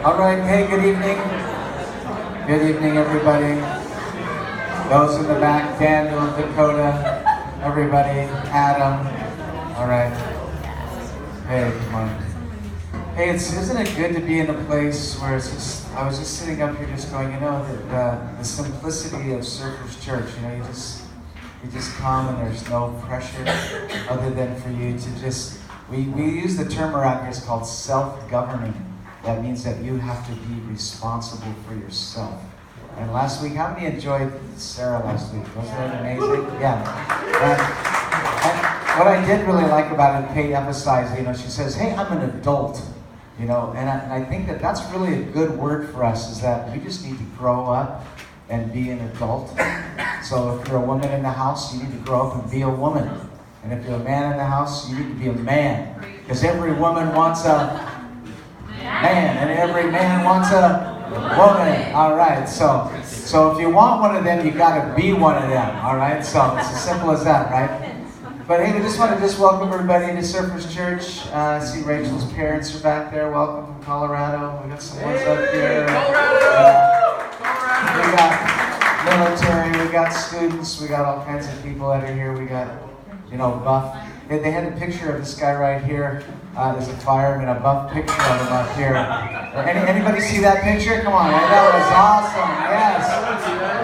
All right, hey, good evening. Good evening, everybody. Those in the back, Daniel, Dakota, everybody, Adam. All right. Hey, good morning. Hey, isn't it good to be in a place where it's just, I was just sitting up here just going, the simplicity of Surfers Church, you just come and there's no pressure other than for you to just, we use the term around here, it's called self-governing. That means that you have to be responsible for yourself. And last week, how many enjoyed Sarah last week? Wasn't it amazing? Yeah. And what I did really like about it, Kate emphasized, she says, hey, I'm an adult. And I think that that's really a good word for us, is that we just need to grow up and be an adult. So if you're a woman in the house, you need to grow up and be a woman. And if you're a man in the house, you need to be a man. Because every woman wants a man, and every man wants a woman. All right, so if you want one of them, you got to be one of them. All right, so it's as simple as that, right? But hey, we just want to welcome everybody to Surfers Church. I see Rachel's parents are back there. Welcome from Colorado. We got some ones up here. We got military. We got students. We got all kinds of people that are here. We got, buff. They had a picture of this guy right here. There's a fireman, a buff picture of him up here. Anybody see that picture? Come on, man. That was awesome. Yes.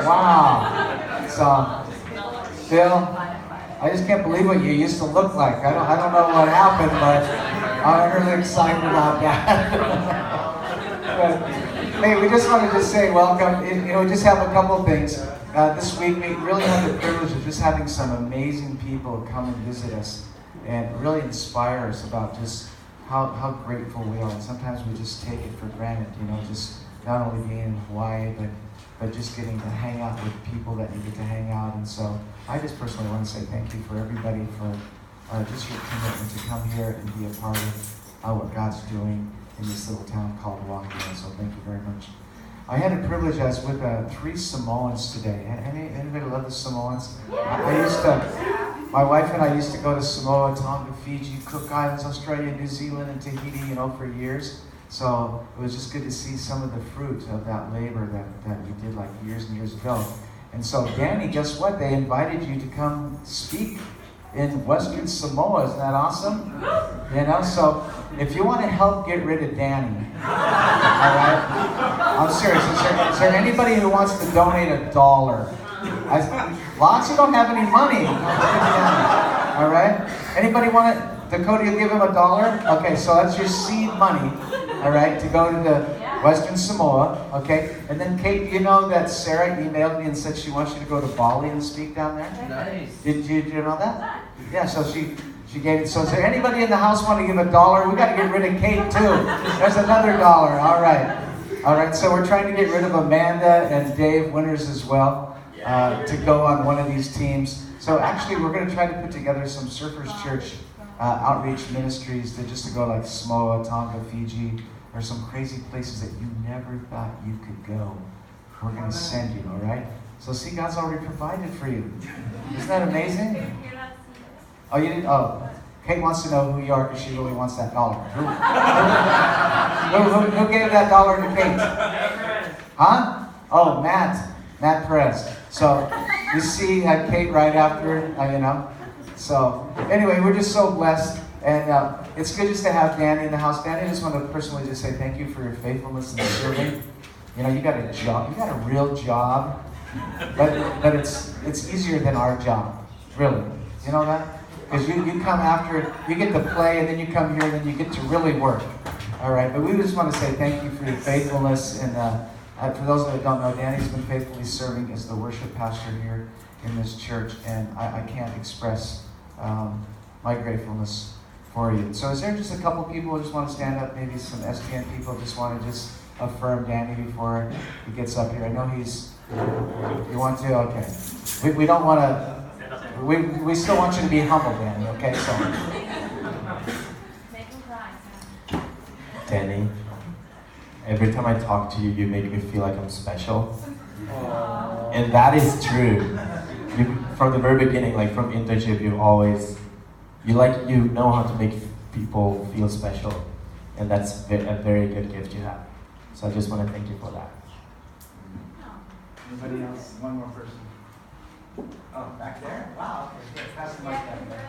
Wow. So, Phil, I just can't believe what you used to look like. I don't know what happened, but I'm really excited about that. But, hey, we just wanted to say welcome. We just have a couple of things. This week, we really had the privilege of just having some amazing people come and visit us and really inspire us about just how grateful we are. And sometimes we just take it for granted, just not only being in Hawaii, but just getting to hang out with people that you get to hang out. And so I just personally want to say thank you for everybody for just your commitment to come here and be a part of what God's doing in this little town called Wahine. So thank you very much. I had a privilege, I was with 3 Samoans today. Anybody love the Samoans? My wife and I used to go to Samoa, Tonga, Fiji, Cook Islands, Australia, New Zealand, and Tahiti, for years. So it was just good to see some of the fruit of that labor that we did like years and years ago. And so, Danny, guess what? They invited you to come speak in Western Samoa. Isn't that awesome? So if you want to help get rid of Danny, all right? I'm serious. Is there anybody who wants to donate $1? Lots who don't have any money. All right? Anybody want it? Dakota, you'll give him $1? Okay, so that's your seed money, all right, to go to the Western Samoa, okay? And then, Kate, you know that Sarah emailed me and said she wants you to go to Bali and speak down there? Nice. Did you know that? Yeah, so she gave it. So is there anybody in the house want to give $1? We got to get rid of Kate, too. There's another $1. All right. All right, so we're trying to get rid of Amanda and Dave Winters as well to go on one of these teams. So actually, we're going to try to put together some Surfers Church outreach ministries to go like Samoa, Tonga, Fiji, or some crazy places that you never thought you could go. We're going to send you, all right? So see, God's already provided for you. Isn't that amazing? Oh, you didn't? Oh, Kate wants to know who you are because she really wants that $1. Who gave that $1 to Kate? Huh? Oh, Matt Perez. So you see Kate right after, So anyway, we're just so blessed. And it's good just to have Danny in the house. Danny, I just want to personally just say thank you for your faithfulness in serving. You got a job. You got a real job. But it's easier than our job. Really. You know that? Because you come after it, you get to play, and then you come here, and then you get to really work. All right? But we just want to say thank you for your faithfulness. And for those that don't know, Danny's been faithfully serving as the worship pastor here in this church. And I can't express my gratefulness for you. So is there just a couple people who just want to stand up? Maybe some STN people just want to just affirm Danny before he gets up here. I know you want to? Okay. We don't want to... We still want you to be humble, Danny, okay? So, Danny, every time I talk to you, you make me feel like I'm special. And that is true. From the very beginning, like from internship, you know how to make people feel special. And that's a very good gift you have. So I just want to thank you for that. Anybody else? One more person. Oh, back there? Wow. Okay, good. Pass the mic back there.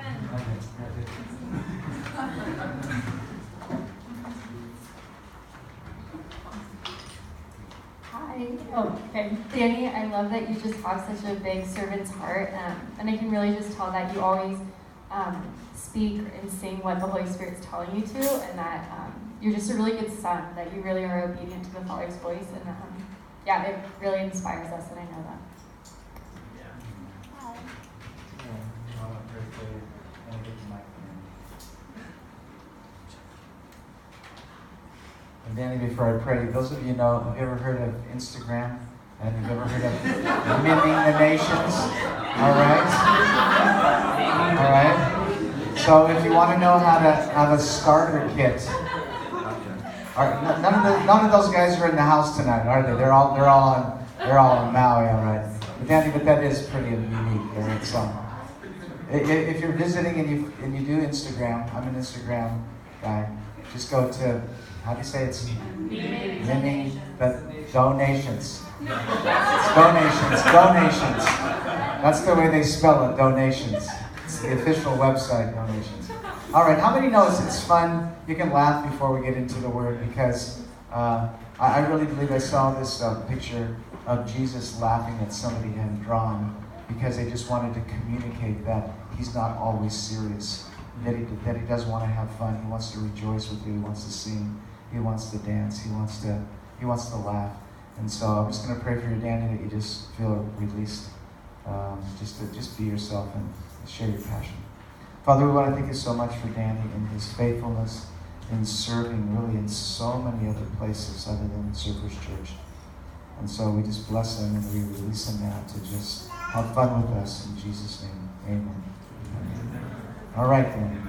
Hi. Oh, okay. Danny, I love that you just have such a big servant's heart, and I can really just tell that you always speak and sing what the Holy Spirit's telling you to, and that you're just a really good son, that you really are obedient to the Father's voice, and yeah, it really inspires us, and I know that. And Danny, before I pray, those of you know, have you ever heard of Instagram? And have you ever heard of Miming the Nations? All right? All right? So if you want to know how to have a starter kit, all right, none of those guys are in the house tonight, are they? They're all on Maui, all right? But Danny, that is pretty unique. Right? So if you're visiting and you do Instagram, I'm an Instagram guy. Just go to, how do you say it's? Miming the donations. It's donations. That's the way they spell it, donations. It's the official website, donations. All right, how many knows it's fun? You can laugh before we get into the word, because I really believe I saw this picture of Jesus laughing at somebody had drawn, because they just wanted to communicate that he's not always serious, that he does want to have fun. He wants to rejoice with you. He wants to sing. He wants to dance. He wants to laugh. And so I'm just going to pray for you, Danny, that you just feel released, just be yourself and share your passion. Father, we want to thank you so much for Danny and his faithfulness in serving really in so many other places other than Surfers Church. And so we just bless him and we release him now to just have fun with us in Jesus' name. Amen. All right, then.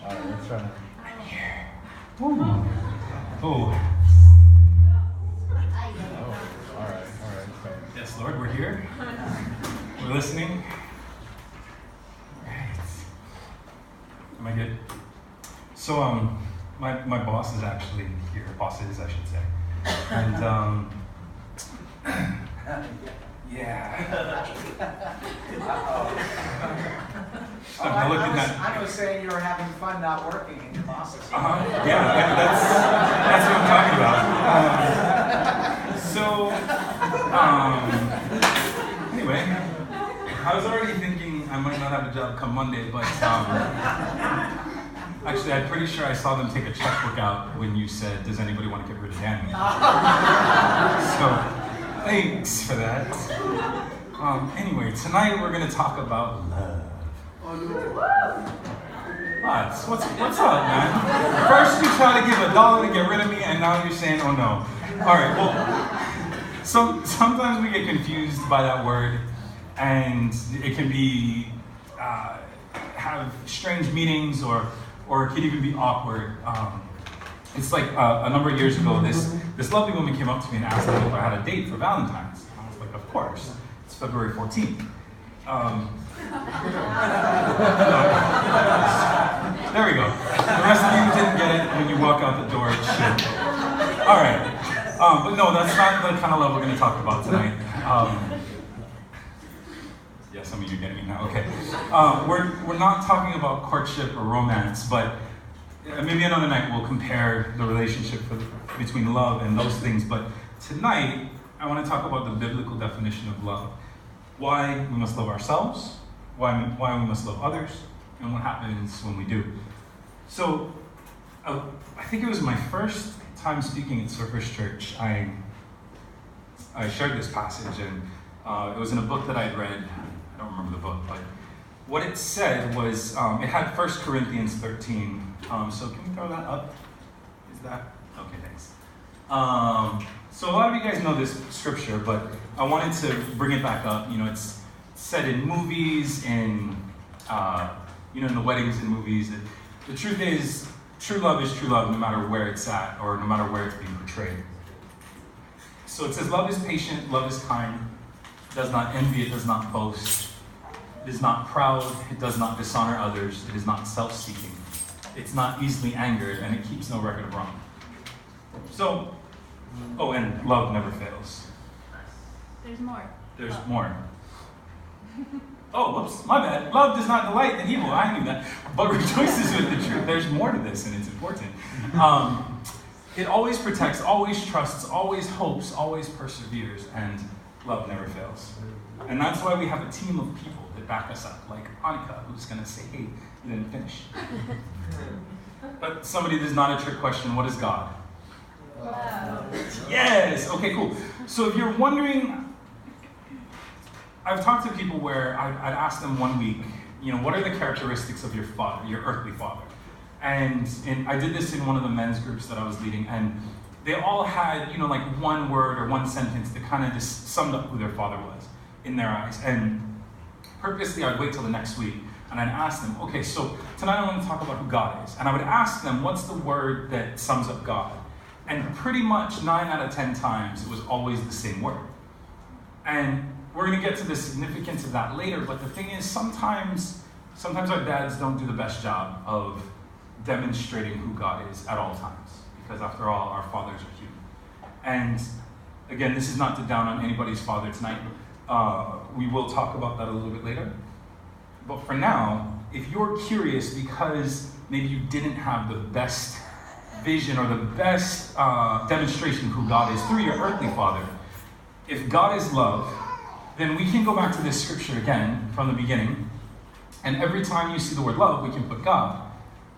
All right, let's try. I'm here. Oh. Oh, All right. So, yes, Lord, we're here. We're listening. All right. Am I good? So, my boss is actually here. Bosses, I should say. And, yeah. I looked at that. I was saying you were having fun not working in your boss's. Yeah, that's what I'm talking about. Anyway, I was already thinking I might not have a job come Monday, but actually, I'm pretty sure I saw them take a checkbook out when you said, "Does anybody want to get rid of Danny?" So, thanks for that. Anyway, tonight we're going to talk about love. What's up, man? First you try to give $1 to get rid of me, and now you're saying, oh no. All right, well, sometimes we get confused by that word, and it can be, have strange meanings, or it could even be awkward. It's like a number of years ago, this lovely woman came up to me and asked me if I had a date for Valentine's. I was like, of course. It's February 14th. There we go. The rest of you didn't get it when you walk out the door. Shit. All right. But no, that's not the kind of love we're going to talk about tonight. Yeah, some of you are getting it now. Okay. We're not talking about courtship or romance, but maybe another night we'll compare the relationship between love and those things. But tonight, I want to talk about the biblical definition of love. Why we must love ourselves, why we must love others, and what happens when we do. So, I think it was my first time speaking at Surfers Church. I shared this passage, and it was in a book that I'd read. I don't remember the book, but what it said was, it had 1 Corinthians 13. So can we throw that up? Is that? Okay, thanks. So a lot of you guys know this scripture, but I wanted to bring it back up. You know, it's said in movies, in the weddings and movies. The truth is, true love is true love no matter where it's at or no matter where it's being portrayed. So it says, love is patient, love is kind, it does not envy, it does not boast, it is not proud, it does not dishonor others, it is not self-seeking, it's not easily angered, and it keeps no record of wrong. So, oh, and love never fails. There's more. There's more. Oh, whoops, my bad. Love does not delight in evil. I knew that. But rejoices with the truth. There's more to this, and it's important. It always protects, always trusts, always hopes, always perseveres, and love never fails. And that's why we have a team of people that back us up, like Annika, who's going to say, hey, you didn't finish. But somebody, this is not a trick question. What is God? Yes! Okay, cool. So if you're wondering, I've talked to people where I'd ask them one week, what are the characteristics of your father, your earthly father? And I did this in one of the men's groups that I was leading, and they all had, like one word or one sentence that kind of just summed up who their father was in their eyes. And purposely, I'd wait till the next week, and I'd ask them, okay, so tonight I want to talk about who God is. And I would ask them, what's the word that sums up God? And pretty much 9 out of 10 times, it was always the same word. And we're going to get to the significance of that later, but the thing is, sometimes our dads don't do the best job of demonstrating who God is at all times, because after all, our fathers are human. And again, this is not to down on anybody's father tonight. We will talk about that a little bit later. But for now, if you're curious because maybe you didn't have the best vision or the best demonstration of who God is through your earthly father, if God is love, then we can go back to this scripture again from the beginning, and every time you see the word love, we can put God.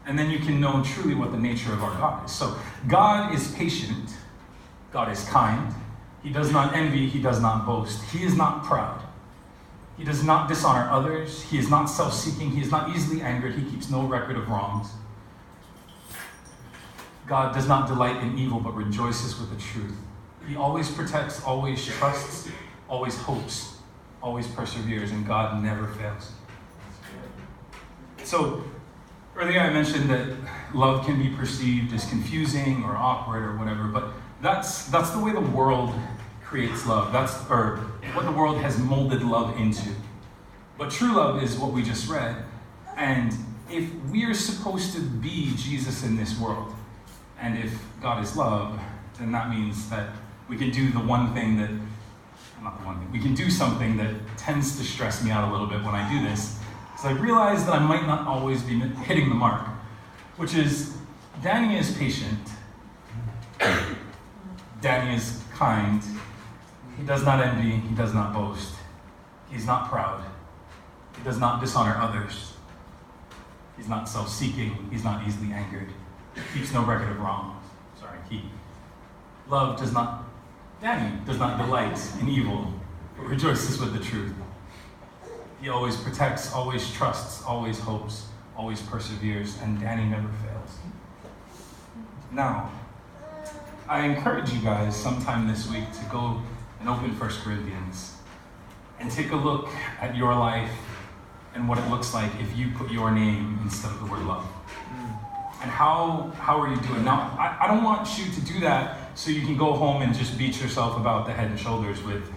And then you can know truly what the nature of our God is. So God is patient. God is kind. He does not envy. He does not boast. He is not proud. He does not dishonor others. He is not self-seeking. He is not easily angered. He keeps no record of wrongs. God does not delight in evil, but rejoices with the truth. He always protects, always trusts, always hopes, always perseveres, and God never fails. So, earlier I mentioned that love can be perceived as confusing or awkward or whatever, but that's the way the world creates love. Or what the world has molded love into. But true love is what we just read. And if we are supposed to be Jesus in this world, and if God is love, then that means that we can do we can do something that tends to stress me out a little bit when I do this. So I realize that I might not always be hitting the mark, which is, Danny is patient. Danny is kind. He does not envy. He does not boast. He's not proud. He does not dishonor others. He's not self-seeking. He's not easily angered. He keeps no record of wrongs. Danny does not delight in evil, but rejoices with the truth. He always protects, always trusts, always hopes, always perseveres, and Danny never fails. Now, I encourage you guys sometime this week to go and open 1 Corinthians and take a look at your life and what it looks like if you put your name instead of the word love. And how are you doing? Now, I don't want you to do that so you can go home and just beat yourself about the head and shoulders with,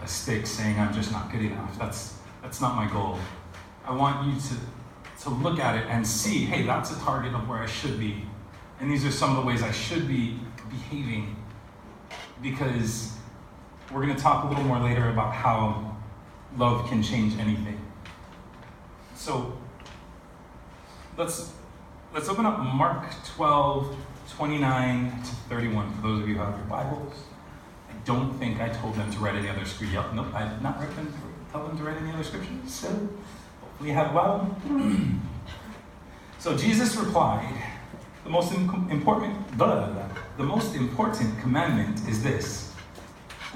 a stick saying, I'm just not good enough. That's not my goal. I want you to look at it and see, hey, that's a target of where I should be. And these are some of the ways I should be behaving. Because we're going to talk a little more later about how love can change anything. So, let's open up Mark 12, 29 to 31, for those of you who have your Bibles. I don't think I told them to write any other scripture. Yep, nope, I did not tell them to write any other scriptures. So, hopefully you have a Bible. So Jesus replied, the most important commandment is this.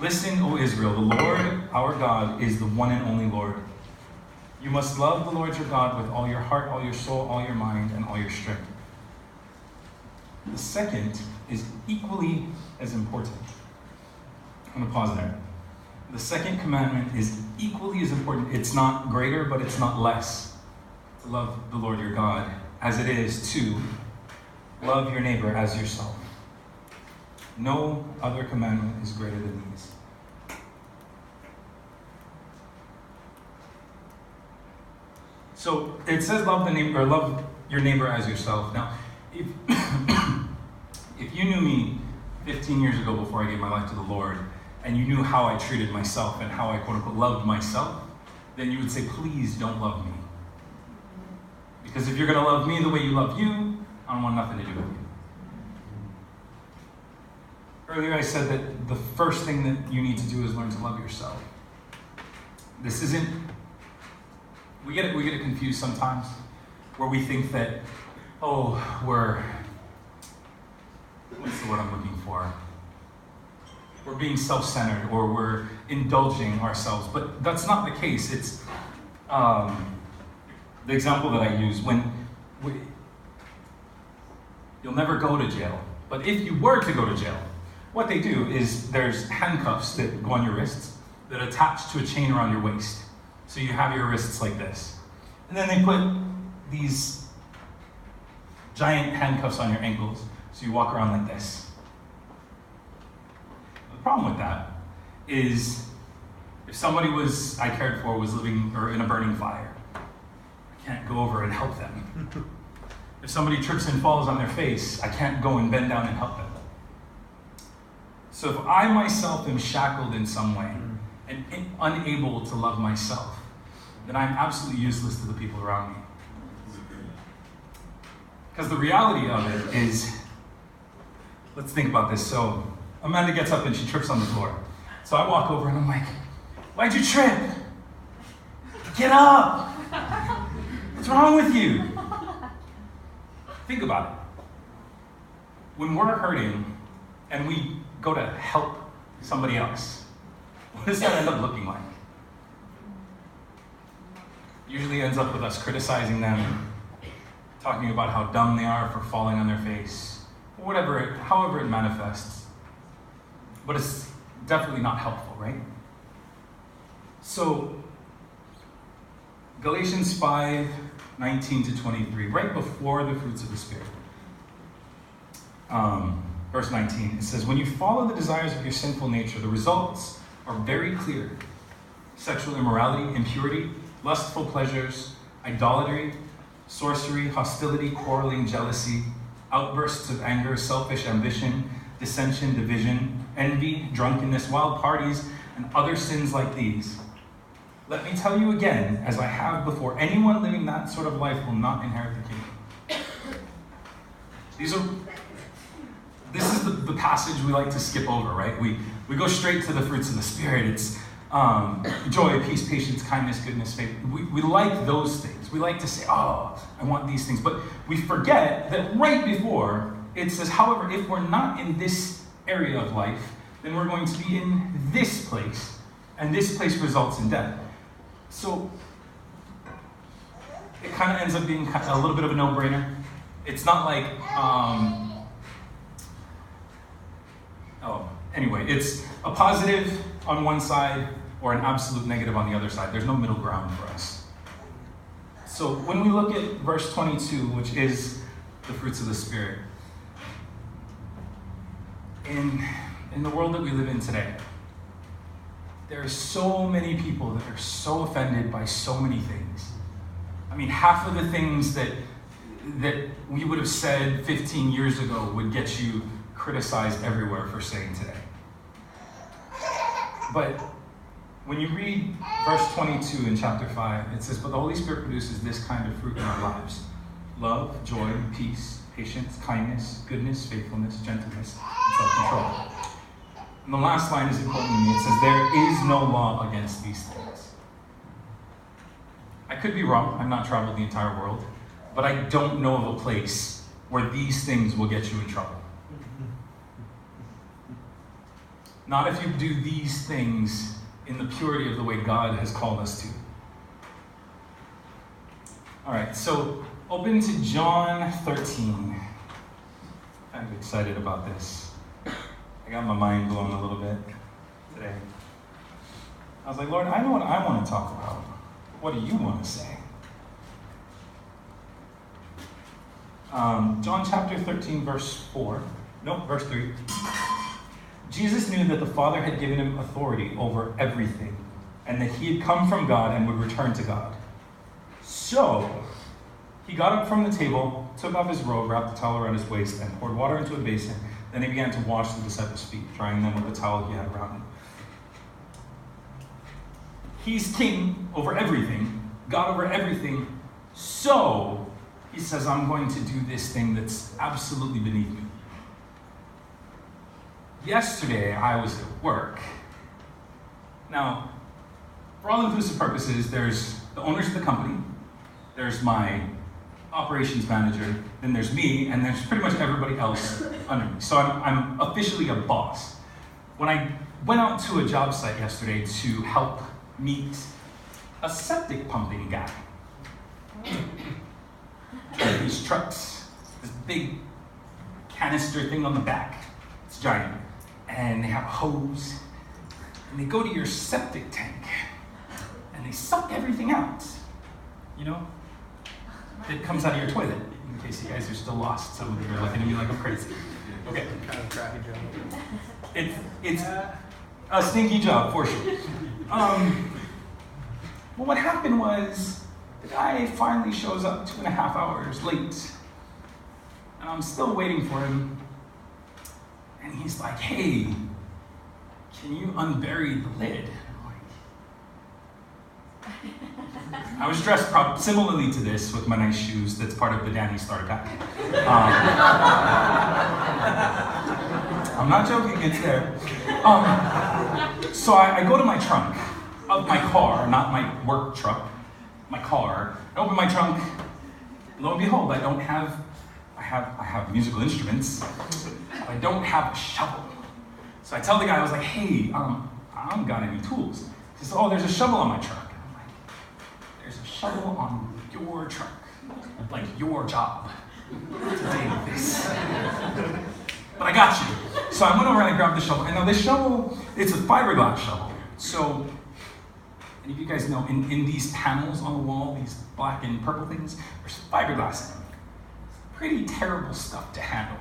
Listen, O Israel, the Lord our God is the one and only Lord. You must love the Lord your God with all your heart, all your soul, all your mind, and all your strength. The second is equally as important. I'm going to pause there. The second commandment is equally as important. It's not greater, but it's not less. To love the Lord your God as it is to love your neighbor as yourself. No other commandment is greater than these. So it says love the neighbor, or love your neighbor as yourself. Now, if if you knew me 15 years ago before I gave my life to the Lord, and you knew how I treated myself and how I quote unquote loved myself, then you would say, please don't love me. Because if you're gonna love me the way you love you, I don't want nothing to do with you. Earlier I said that the first thing that you need to do is learn to love yourself. This isn't, we get it confused sometimes, where we think that, we're, what's the word I'm looking for? We're being self-centered, or we're indulging ourselves, but that's not the case. It's the example that I use you'll never go to jail, but if you were to go to jail, what they do is there's handcuffs that go on your wrists that attach to a chain around your waist. So you have your wrists like this. And then they put these giant handcuffs on your ankles, so you walk around like this. The problem with that is if somebody I cared for was living or in a burning fire, I can't go over and help them. If somebody trips and falls on their face, I can't go and bend down and help them. So if I myself am shackled in some way and unable to love myself, then I'm absolutely useless to the people around me. Because the reality of it is, let's think about this. So Amanda gets up and she trips on the floor. So I walk over and I'm like, why'd you trip? Get up! What's wrong with you? Think about it. When we're hurting and we go to help somebody else, what does that end up looking like? Usually ends up with us criticizing them, talking about how dumb they are for falling on their face, however it manifests. But it's definitely not helpful, right? So, Galatians 5:19-23, right before the fruits of the Spirit. Verse 19, it says, when you follow the desires of your sinful nature, the results are very clear. Sexual immorality, impurity, lustful pleasures, idolatry, sorcery, hostility, quarreling, jealousy, outbursts of anger, selfish ambition, dissension, division, envy, drunkenness, wild parties, and other sins like these. Let me tell you again, as I have before, anyone living that sort of life will not inherit the kingdom. This is the passage we like to skip over, right? We go straight to the fruits of the Spirit. It's joy, peace, patience, kindness, goodness, faith. We like those things. We like to say, I want these things. But we forget that right before, it says, however, if we're not in this area of life, then we're going to be in this place. And this place results in death. So it kind of ends up being a little bit of a no-brainer. It's not like, anyway, it's a positive on one side or an absolute negative on the other side. There's no middle ground for us. So when we look at verse 22, which is the fruits of the Spirit, in the world that we live in today, there are so many people that are so offended by so many things. I mean, half of the things that we would have said 15 years ago would get you criticized everywhere for saying today. But when you read verse 22 in chapter 5, it says, but the Holy Spirit produces this kind of fruit in our lives: love, joy, peace, patience, kindness, goodness, faithfulness, gentleness, and self-control. And the last line is important to me. It says, there is no law against these things. I could be wrong. I've not traveled the entire world. But I don't know of a place where these things will get you in trouble. Not if you do these things in the purity of the way God has called us to. All right, so open to John 13. I'm excited about this. I got my mind blown a little bit today. I was like, Lord, I know what I want to talk about. What do you want to say? John chapter 13, verse 4. Nope, verse 3. Jesus knew that the Father had given him authority over everything, and that he had come from God and would return to God. So, he got up from the table, took off his robe, wrapped the towel around his waist, and poured water into a basin. Then he began to wash the disciples' feet, drying them with the towel he had around him. He's king over everything, God over everything. So, he says, I'm going to do this thing that's absolutely beneath me. Yesterday, I was at work. Now, for all inclusive purposes, there's the owners of the company, there's my operations manager, then there's me, and there's pretty much everybody else under me. So I'm officially a boss. When I went out to a job site yesterday to help meet a septic pumping guy, drive these trucks, this big canister thing on the back, it's giant, and they have a hose, and they go to your septic tank, and they suck everything out, you know, that comes out of your toilet, in case you guys are still lost. Some of you are looking at me like I'm crazy. Okay. Kind of crappy job. It's a stinky job, for sure. Well, what happened was, the guy finally shows up 2.5 hours late, and I'm still waiting for him, and he's like, hey, can you unbury the lid? I was dressed similarly to this with my nice shoes. That's part of the Danny Starter Pack. I'm not joking, it's there. So I go to my trunk of my car, not my work truck, my car. I open my trunk, lo and behold, I have musical instruments, but I don't have a shovel. So I tell the guy, I was like, hey, I don't got any tools. He says, oh, there's a shovel on my truck. There's a shovel on your truck, like your job to do this. But I got you. So I went over and I grabbed the shovel. And now this shovel, it's a fiberglass shovel. So, and if you guys know, in these panels on the wall, these black and purple things, there's fiberglass in them. Pretty terrible stuff to handle.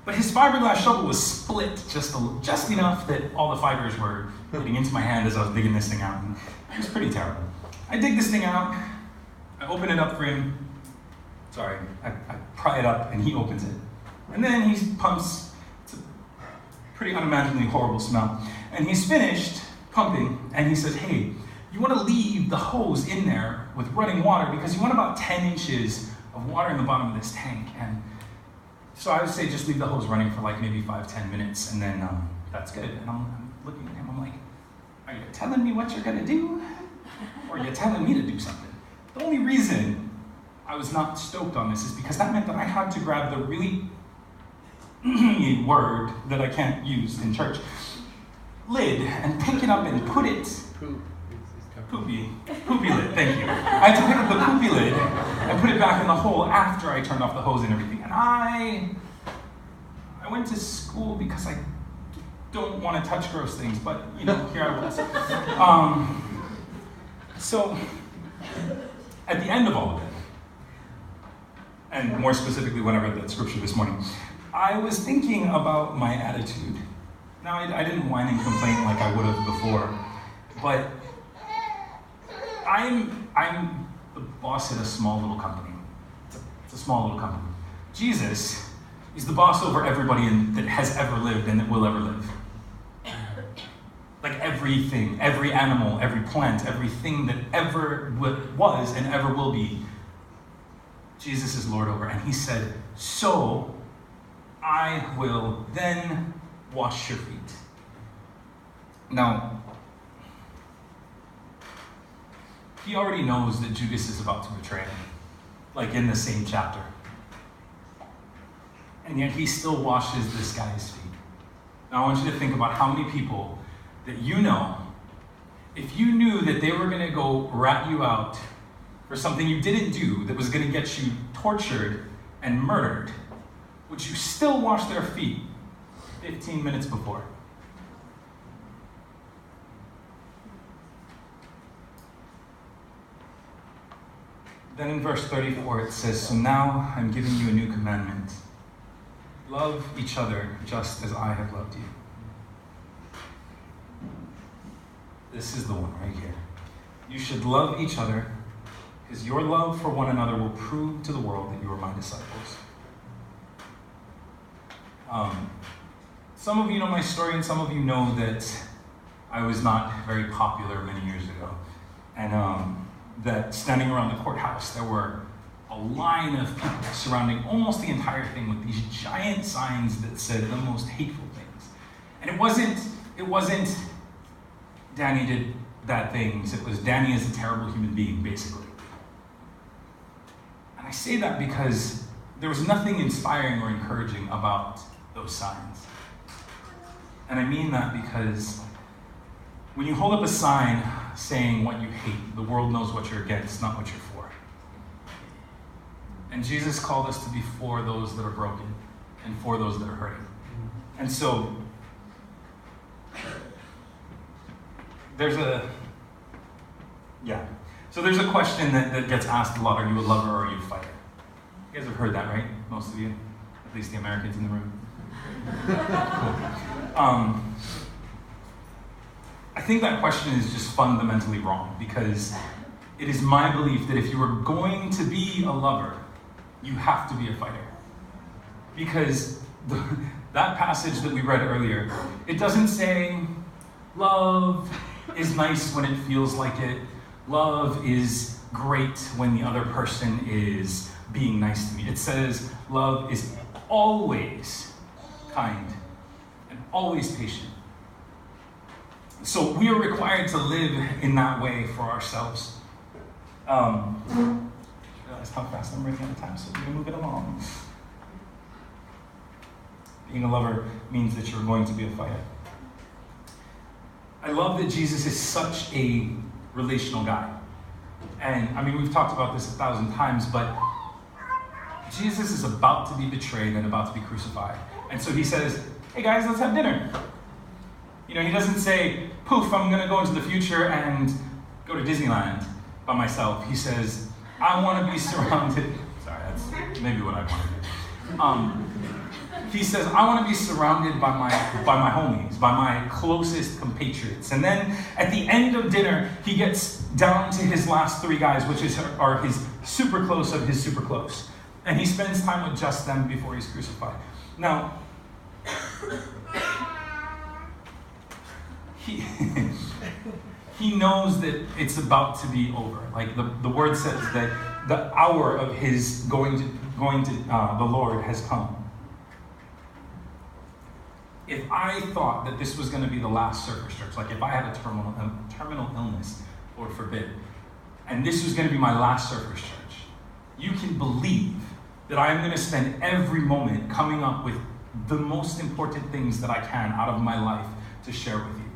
But his fiberglass shovel was split just enough that all the fibers were getting into my hand as I was digging this thing out. And it was pretty terrible. I dig this thing out, I open it up for him. Sorry, I pry it up and he opens it. And then he pumps, it's a pretty unimaginably horrible smell. And he's finished pumping and he says, hey, you want to leave the hose in there with running water because you want about 10 inches of water in the bottom of this tank. And so I would say just leave the hose running for like maybe 5-10 minutes and then that's good. And I'm looking at him, I'm like, are you telling me what you're gonna do? Or are you telling me to do something? The only reason I was not stoked on this is because that meant that I had to grab the really word that I can't use in church, lid, and pick it up and put it, poopy lid, thank you. I had to pick up the poopy lid and put it back in the hole after I turned off the hose and everything. And I went to school because I don't want to touch gross things, but you know, here I was. So, at the end of all of it, and more specifically when I read that scripture this morning, I was thinking about my attitude. Now, I didn't whine and complain like I would have before, but I'm the boss at a small little company. It's a small little company. Jesus is the boss over everybody that has ever lived and that will ever live. Like everything, every animal, every plant, everything that ever was and ever will be, Jesus is Lord over. And he said, so I will then wash your feet. Now, he already knows that Judas is about to betray him, like in the same chapter. And yet he still washes this guy's feet. Now I want you to think about how many people that you know, if you knew that they were going to go rat you out for something you didn't do that was going to get you tortured and murdered, would you still wash their feet 15 minutes before? Then in verse 34 it says, so now I'm giving you a new commandment. Love each other just as I have loved you. This is the one right here. You should love each other, because your love for one another will prove to the world that you are my disciples. Some of you know my story, and some of you know that I was not very popular many years ago. And that standing around the courthouse, there were a line of people surrounding almost the entire thing with these giant signs that said the most hateful things. And it wasn't Danny did bad things. It was Danny is a terrible human being, basically. And I say that because there was nothing inspiring or encouraging about those signs. And I mean that because when you hold up a sign saying what you hate, the world knows what you're against, not what you're for. And Jesus called us to be for those that are broken and for those that are hurting. And so there's a question that gets asked a lot: are you a lover or are you a fighter? You guys have heard that, right? Most of you, at least the Americans in the room. I think that question is just fundamentally wrong, because it is my belief that if you are going to be a lover, you have to be a fighter. Because that passage that we read earlier, it doesn't say love is nice when it feels like it. Love is great when the other person is being nice to me. It says love is always kind and always patient. So we are required to live in that way for ourselves. Realize how fast I'm running out of time, so we're moving along. Being a lover means that you're going to be a fighter. I love that Jesus is such a relational guy. And I mean, we've talked about this 1,000 times, but Jesus is about to be betrayed and about to be crucified. And so he says, hey guys, let's have dinner. You know, he doesn't say, poof, I'm going to go into the future and go to Disneyland by myself. He says, I want to be surrounded. Sorry, that's maybe what I want to do. He says, I want to be surrounded by my homies, by my closest compatriots. And then at the end of dinner, he gets down to his last 3 guys, which are his super close of his super close. And he spends time with just them before he's crucified. Now, he knows that it's about to be over. Like the word says that the hour of his going to the Lord has come. If I thought that this was going to be the last Surface Church, like if I had a terminal illness, Lord forbid, and this was going to be my last Surface Church, you can believe that I am going to spend every moment coming up with the most important things that I can out of my life to share with you.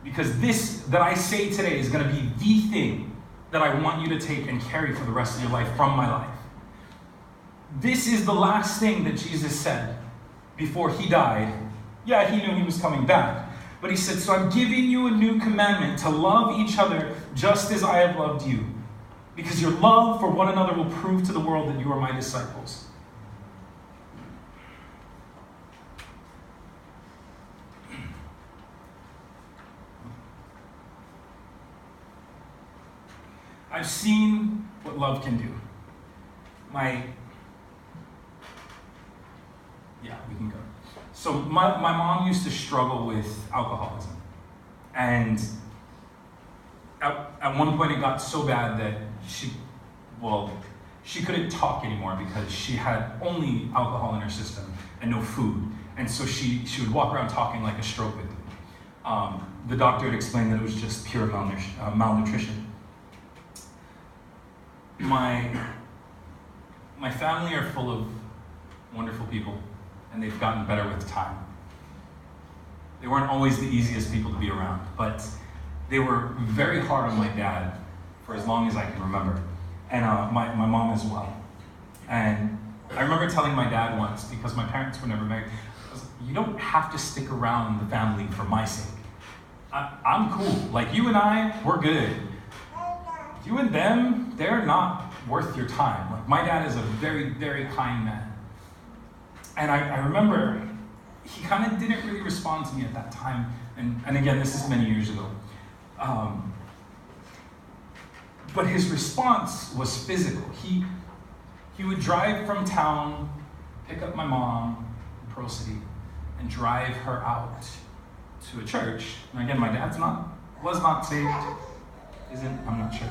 Because this that I say today is going to be the thing that I want you to take and carry for the rest of your life from my life. This is the last thing that Jesus said before he died. Yeah, he knew he was coming back. But he said, so I'm giving you a new commandment to love each other just as I have loved you. Because your love for one another will prove to the world that you are my disciples. I've seen what love can do. We can go. So my mom used to struggle with alcoholism. And at one point it got so bad that she couldn't talk anymore because she had only alcohol in her system and no food. And so she would walk around talking like a stroke victim. The doctor had explained that it was just pure malnutrition. My family are full of wonderful people, and they've gotten better with time. They weren't always the easiest people to be around, but they were very hard on my dad for as long as I can remember, and my mom as well. And I remember telling my dad once, because my parents were never married, I was like, you don't have to stick around the family for my sake. I'm cool. Like, you and I, we're good. You and them, they're not worth your time. Like, my dad is a very, very kind man. And I remember he kind of didn't really respond to me at that time And again, this is many years ago. But his response was physical. He would drive from town, pick up my mom in Pearl City, and drive her out to a church. And again, my dad's was not saved, isn't, I'm not sure.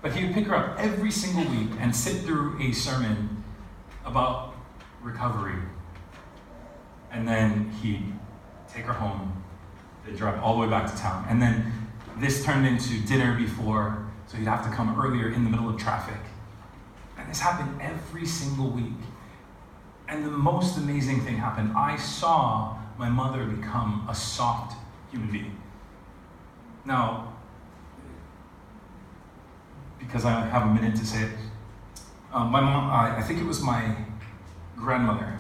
But he would pick her up every single week and sit through a sermon about recovery. And then he'd take her home, they'd drive all the way back to town. And then this turned into dinner before, so he'd have to come earlier in the middle of traffic. And this happened every single week. And the most amazing thing happened. I saw my mother become a soft human being. Now, because I have a minute to say it, my mom, I think it was my grandmother,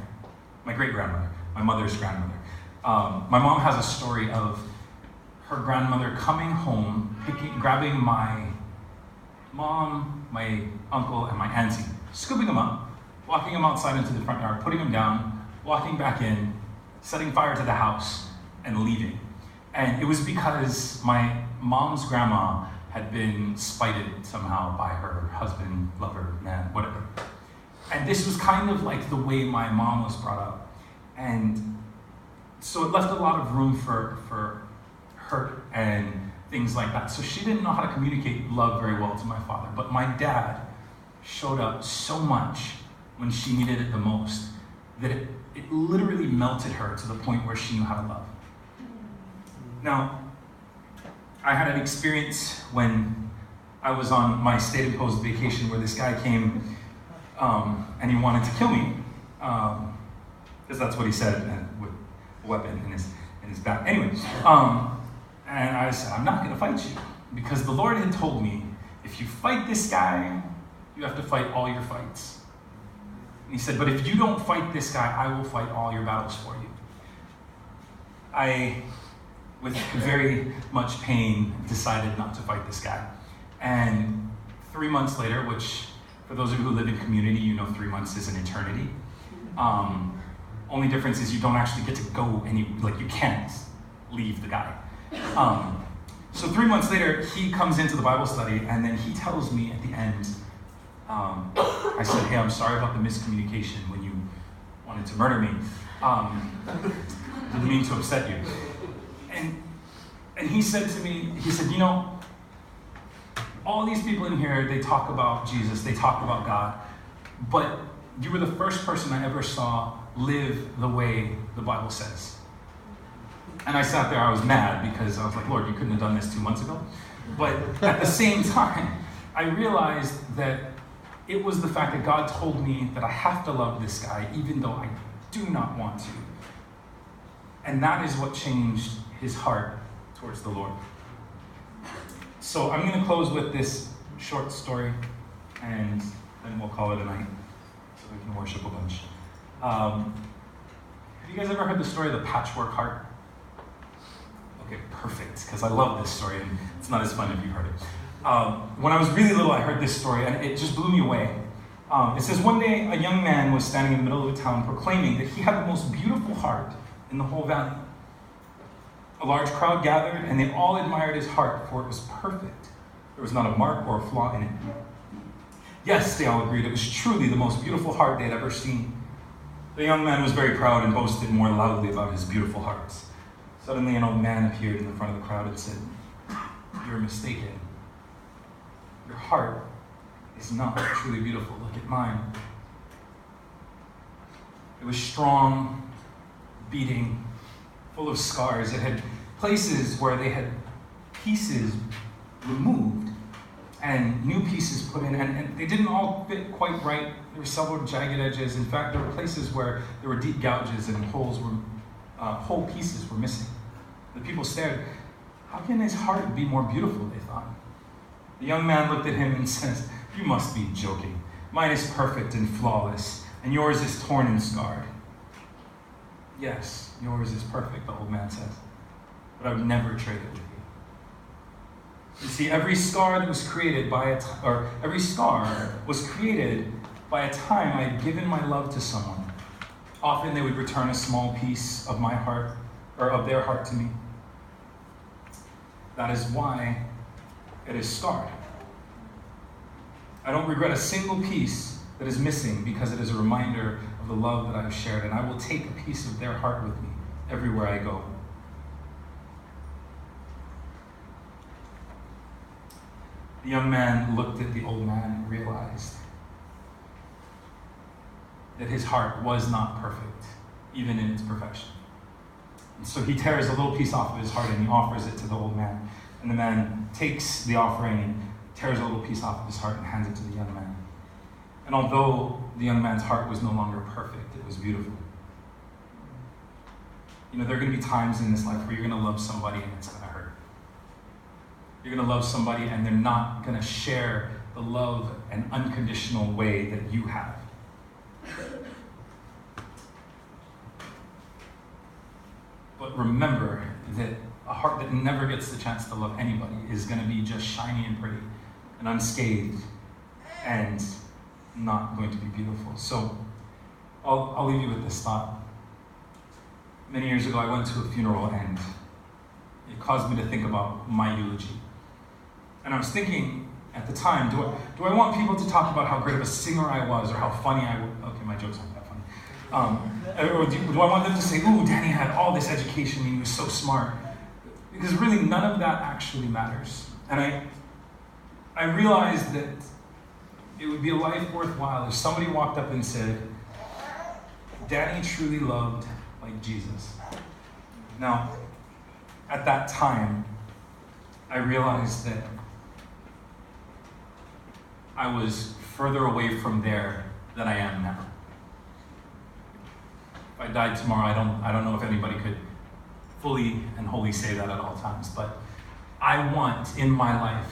my great-grandmother, my mother's grandmother. My mom has a story of her grandmother coming home, grabbing my mom, my uncle, and my auntie, scooping them up, walking them outside into the front yard, putting them down, walking back in, setting fire to the house, and leaving. And it was because my mom's grandma had been spited somehow by her husband, lover, man, whatever. And this was kind of like the way my mom was brought up. And so it left a lot of room for hurt and things like that. So she didn't know how to communicate love very well to my father. But my dad showed up so much when she needed it the most that it literally melted her to the point where she knew how to love. Now, I had an experience when I was on my state-imposed vacation where this guy came and he wanted to kill me, because that's what he said, and with a weapon in his back. Anyway, and I said, I'm not going to fight you, because the Lord had told me, if you fight this guy, you have to fight all your fights. And he said, but if you don't fight this guy, I will fight all your battles for you. I, with very much pain, decided not to fight this guy. And 3 months later, which for those of you who live in community, you know 3 months is an eternity. Only difference is you don't actually get to go you can't leave the guy. So 3 months later, he comes into the Bible study, and then he tells me at the end, I said, hey, I'm sorry about the miscommunication when you wanted to murder me. Didn't mean to upset you. And he said to me, he said, you know, all these people in here, they talk about Jesus, they talk about God, but you were the first person I ever saw live the way the Bible says. And I sat there, I was mad, because I was like, Lord, you couldn't have done this 2 months ago. But at the same time, I realized that it was the fact that God told me that I have to love this guy, even though I do not want to. And that is what changed his heart towards the Lord. So I'm going to close with this short story, and then we'll call it a night, so we can worship a bunch. Have you guys ever heard the story of the patchwork heart? Okay, perfect, because I love this story, and it's not as fun if you've heard it. When I was really little, I heard this story, and it just blew me away. It says, one day, a young man was standing in the middle of a town proclaiming that he had the most beautiful heart in the whole valley. A large crowd gathered, and they all admired his heart, for it was perfect. There was not a mark or a flaw in it. Yes, they all agreed, it was truly the most beautiful heart they had ever seen. The young man was very proud and boasted more loudly about his beautiful heart. Suddenly, an old man appeared in the front of the crowd and said, "You're mistaken. Your heart is not truly beautiful. Look at mine." It was strong, beating, full of scars. It had places where they had pieces removed and new pieces put in, and they didn't all fit quite right. There were several jagged edges. In fact, there were places where there were deep gouges and whole pieces were missing. The people stared. How can his heart be more beautiful, they thought. The young man looked at him and says, "You must be joking. Mine is perfect and flawless, and yours is torn and scarred." "Yes, yours is perfect," the old man says, "but I would never trade it with you." You see, every scar was created by a time I had given my love to someone. Often they would return a small piece of my heart, or of their heart to me. That is why it is scarred. I don't regret a single piece that is missing because it is a reminder of the love that I have shared, and I will take a piece of their heart with me everywhere I go. The young man looked at the old man and realized that his heart was not perfect, even in its perfection. And so he tears a little piece off of his heart and he offers it to the old man. And the man takes the offering and tears a little piece off of his heart and hands it to the young man. And although the young man's heart was no longer perfect, it was beautiful. You know, there are going to be times in this life where you're going to love somebody and it's going to hurt. You're going to love somebody and they're not going to share the love and unconditional way that you have. But remember that a heart that never gets the chance to love anybody is going to be just shiny and pretty and unscathed and not going to be beautiful. So I'll leave you with this thought. Many years ago, I went to a funeral and it caused me to think about my eulogy. And I was thinking at the time, do I want people to talk about how great of a singer I was or how funny I was? Okay, my jokes aren't that funny. Or do I want them to say, ooh, Danny had all this education and he was so smart? Because really none of that actually matters. And I realized that it would be a life worthwhile if somebody walked up and said, Danny truly loved like Jesus. Now, at that time, I realized that I was further away from there than I am now. If I died tomorrow, I don't know if anybody could fully and wholly say that at all times, but I want in my life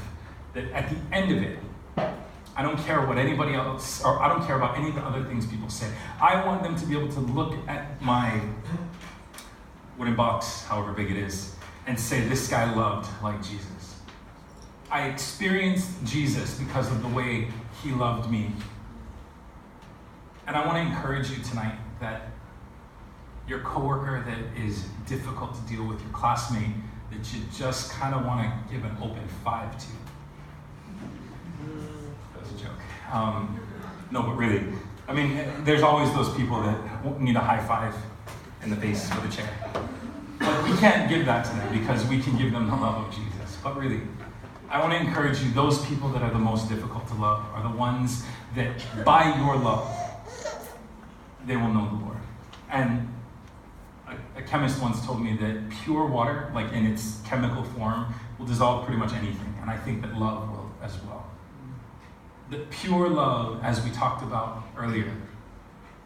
that at the end of it, I don't care what anybody else, or I don't care about any of the other things people say. I want them to be able to look at my wooden box, however big it is, and say, this guy loved like Jesus. I experienced Jesus because of the way he loved me. And I want to encourage you tonight that your coworker that is difficult to deal with, your classmate that you just kind of want to give an open 5 to. That was a joke. No, but really, I mean, there's always those people that need a high five in the face with a chair. But we can't give that to them because we can give them the love of Jesus. But really, I want to encourage you, those people that are the most difficult to love are the ones that by your love, they will know the Lord. And a chemist once told me that pure water, like in its chemical form, will dissolve pretty much anything. And I think that love will as well. That pure love, as we talked about earlier,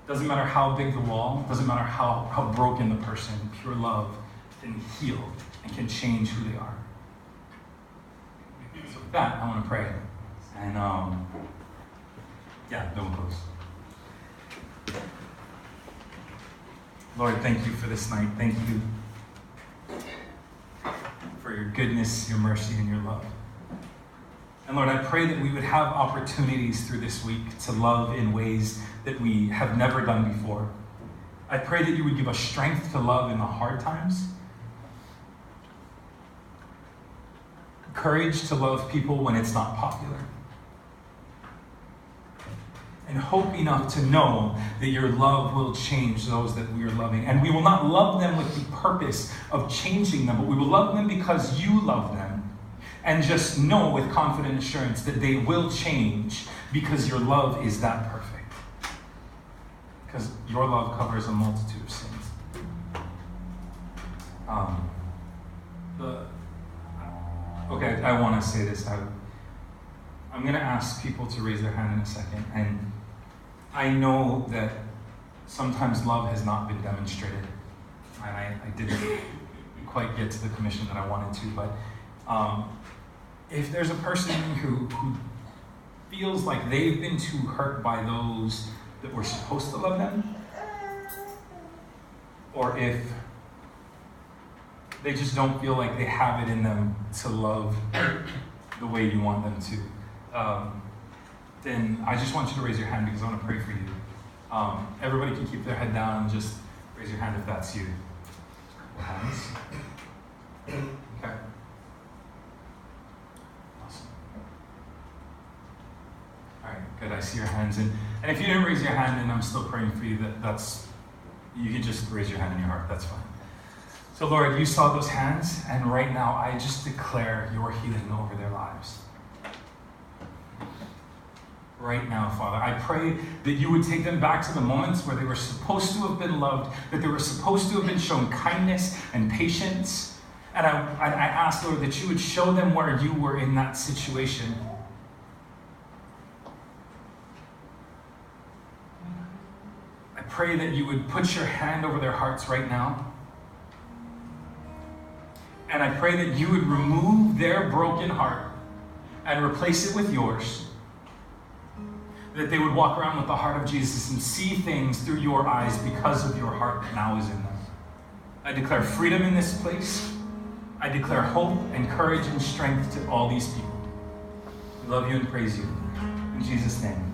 doesn't matter how big the wall, doesn't matter how broken the person, pure love can heal and can change who they are. So with that, I want to pray. And don't close. Lord, thank you for this night. Thank you for your goodness, your mercy, and your love. And Lord, I pray that we would have opportunities through this week to love in ways that we have never done before. I pray that you would give us strength to love in the hard times, courage to love people when it's not popular, and hope enough to know that your love will change those that we are loving. And we will not love them with the purpose of changing them, but we will love them because you love them. And just know with confident assurance that they will change because your love is that perfect. Because your love covers a multitude of sins. Okay, I want to say this. I'm going to ask people to raise their hand in a second. And I know that sometimes love has not been demonstrated. And I didn't quite get to the commission that I wanted to. But if there's a person who feels like they've been too hurt by those that were supposed to love them, or if they just don't feel like they have it in them to love the way you want them to, then I just want you to raise your hand because I want to pray for you. Everybody can keep their head down and just raise your hand if that's you. Hands. Okay. see your hands. And if you didn't raise your hand and I'm still praying for you, you can just raise your hand in your heart. That's fine. So Lord, you saw those hands, and right now I just declare your healing over their lives. Right now, Father, I pray that you would take them back to the moments where they were supposed to have been loved, that they were supposed to have been shown kindness and patience. And I ask, Lord, that you would show them where you were in that situation. I pray that you would put your hand over their hearts right now. And I pray that you would remove their broken heart and replace it with yours. That they would walk around with the heart of Jesus and see things through your eyes because of your heart that now is in them. I declare freedom in this place. I declare hope and courage and strength to all these people. We love you and praise you. In Jesus' name.